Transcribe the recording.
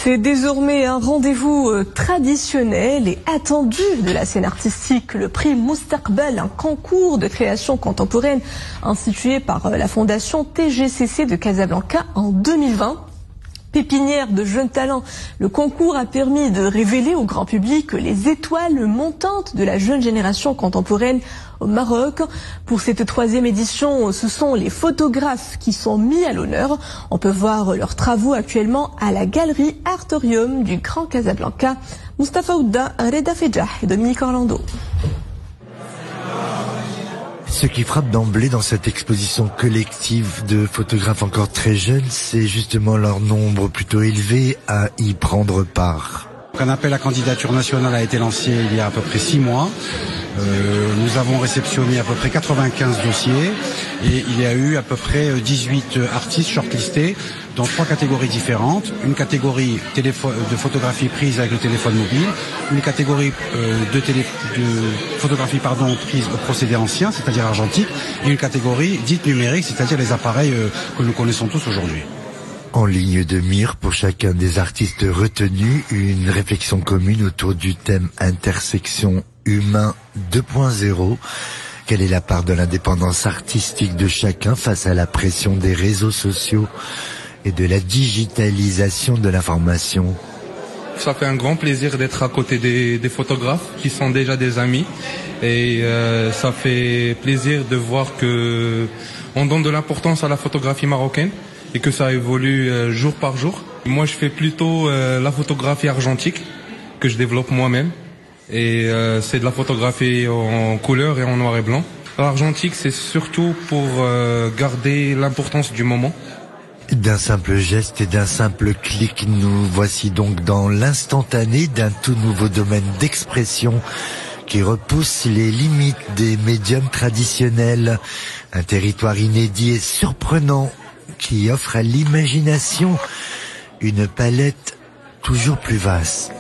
C'est désormais un rendez-vous traditionnel et attendu de la scène artistique, le prix Moustaqbal, un concours de création contemporaine institué par la fondation TGCC de Casablanca en 2020. Pépinière de jeunes talents, le concours a permis de révéler au grand public les étoiles montantes de la jeune génération contemporaine au Maroc. Pour cette 3e édition, ce sont les photographes qui sont mis à l'honneur. On peut voir leurs travaux actuellement à la galerie Artorium du Grand Casablanca. Moustapha Ouda, Reda Fejah et Dominique Orlando. Ce qui frappe d'emblée dans cette exposition collective de photographes encore très jeunes, c'est justement leur nombre plutôt élevé à y prendre part. Un appel à candidature nationale a été lancé il y a à peu près 6 mois. Nous avons réceptionné à peu près 95 dossiers et il y a eu à peu près 18 artistes shortlistés dans 3 catégories différentes. Une catégorie de photographie prise avec le téléphone mobile, une catégorie de photographie prise au procédé ancien, c'est-à-dire argentique, et une catégorie dite numérique, c'est-à-dire les appareils que nous connaissons tous aujourd'hui. En ligne de mire pour chacun des artistes retenus, une réflexion commune autour du thème intersection humain 2.0. Quelle est la part de l'indépendance artistique de chacun face à la pression des réseaux sociaux et de la digitalisation de l'information? Ça fait un grand plaisir d'être à côté des photographes qui sont déjà des amis et ça fait plaisir de voir que on donne de l'importance à la photographie marocaine et que ça évolue jour par jour. Moi, je fais plutôt la photographie argentique que je développe moi-même. Et c'est de la photographie en couleur et en noir et blanc. L'argentique, c'est surtout pour garder l'importance du moment. D'un simple geste et d'un simple clic, nous voici donc dans l'instantané d'un tout nouveau domaine d'expression qui repousse les limites des médiums traditionnels. Un territoire inédit et surprenant qui offre à l'imagination une palette toujours plus vaste.